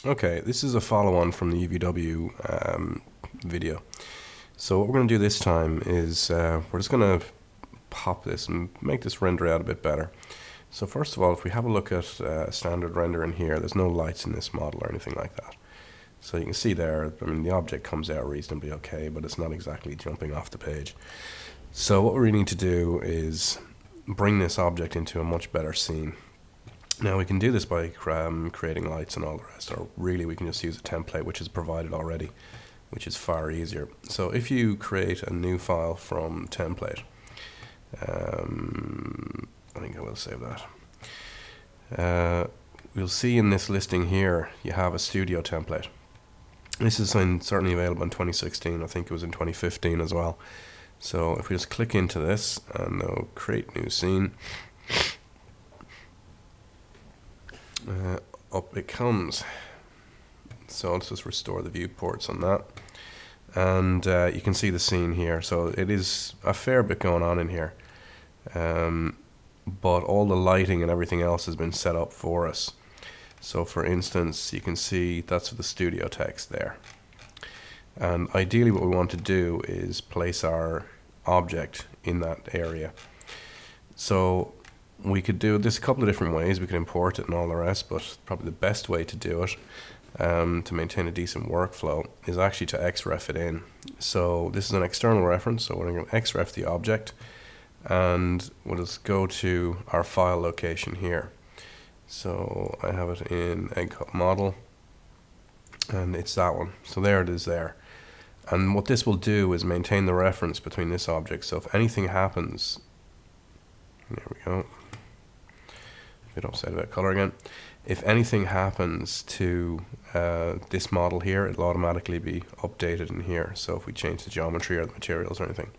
Okay, this is a follow-on from the UVW video. So what we're going to do this time is we're just going to pop this and make this render out a bit better. So first of all, if we have a look at a standard render in here, there's no lights in this model or anything like that. So you can see there, I mean, the object comes out reasonably okay, but it's not exactly jumping off the page. So what we need to do is bring this object into a much better scene. Now we can do this by creating lights and all the rest, or really we can just use a template which is provided already, which is far easier. So if you create a new file from template, I think I will save that. We'll see in this listing here you have a studio template. This is certainly available in 2016, I think it was in 2015 as well. So if we just click into this and now create new scene, up it comes. So let's just restore the viewports on that, and you can see the scene here. So it is a fair bit going on in here, but all the lighting and everything else has been set up for us. So for instance, you can see that's the studio text there, and ideally what we want to do is place our object in that area. So we could do this a couple of different ways. We could import it and all the rest, but probably the best way to do it to maintain a decent workflow is actually to xref it in. So this is an external reference, so we're going to xref the object, and we'll just go to our file location here. So I have it in eggcup model, and it's that one. So there it is there. And what this will do is maintain the reference between this object. So if anything happens, there we go. A bit upset about color again. If anything happens to this model here, it'll automatically be updated in here. So if we change the geometry or the materials or anything.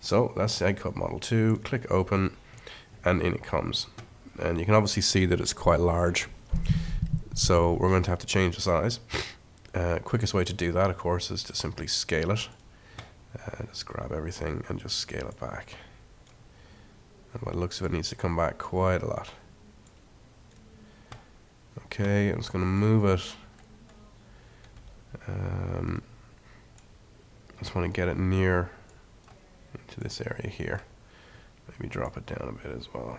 So that's the eggcup model 2. Click open, and in it comes. And you can obviously see that it's quite large. So we're going to have to change the size. Quickest way to do that, of course, is to simply scale it. Just grab everything and just scale it back. And by the looks of it, needs to come back quite a lot. Okay, I'm just going to move it. I just want to get it near into this area here. Maybe drop it down a bit as well.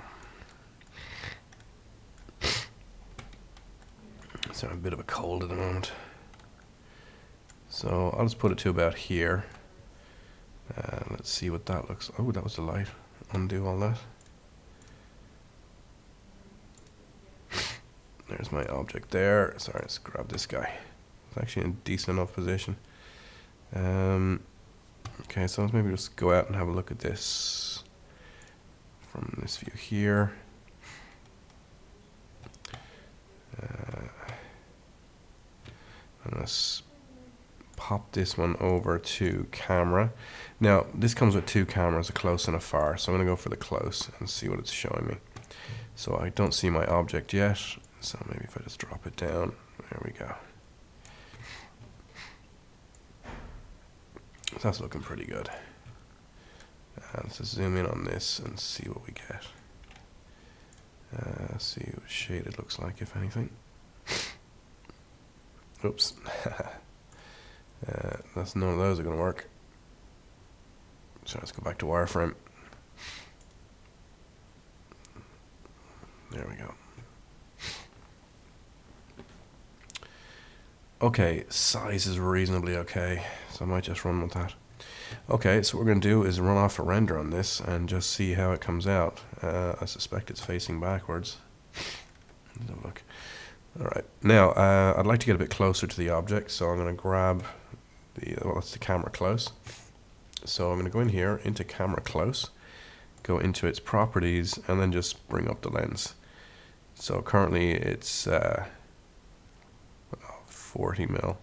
So I'm a bit of a cold at the moment. So I'll just put it to about here. Let's see what that looks like. Oh, that was the light. Undo all that. There's my object there. Sorry, let's grab this guy. It's actually in a decent enough position. Okay, so let's maybe just go out and have a look at this from this view here. And let's pop this one over to camera. Now, this comes with two cameras, a close and a far. So I'm going to go for the close and see what it's showing me. So I don't see my object yet. So maybe if I just drop it down, there we go. So that's looking pretty good. Let's just zoom in on this and see what we get. See what shade it looks like, if anything. Oops. That's none of those are going to work. So let's go back to wireframe. There we go. Okay, size is reasonably okay, so I might just run with that. Okay, so what we're going to do is run off a render on this and just see how it comes out. I suspect it's facing backwards. Let's have a look. Alright, now I'd like to get a bit closer to the object, so I'm going to grab that's the camera close. So I'm going to go in here into camera close, go into its properties, and then just bring up the lens. So currently it's 40 mil.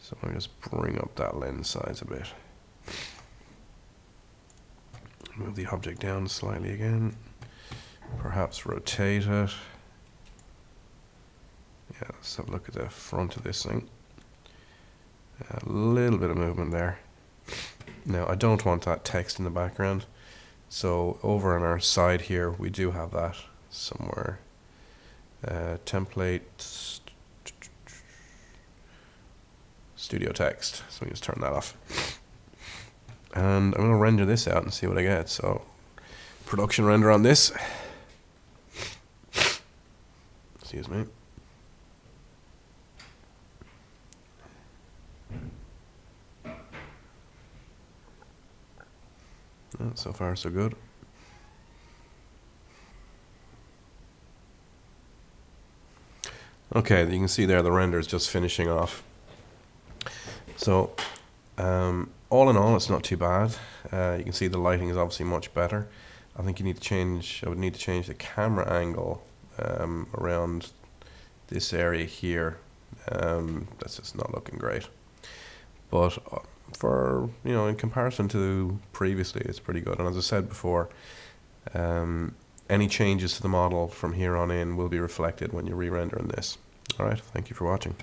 So I'm going to just bring up that lens size a bit. Move the object down slightly again. Perhaps rotate it. Yeah, let's have a look at the front of this thing. A little bit of movement there. Now I don't want that text in the background, so over on our side here we do have that somewhere. Template, studio text. So we just turn that off. And I'm going to render this out and see what I get. So production render on this. Excuse me. So far so good. Okay, you can see there the render is just finishing off. So all in all, it's not too bad. You can see the lighting is obviously much better. I think I would need to change the camera angle around this area here. That's just not looking great. But for, in comparison to previously, it's pretty good. And as I said before, any changes to the model from here on in will be reflected when you're re-rendering this. All right, thank you for watching.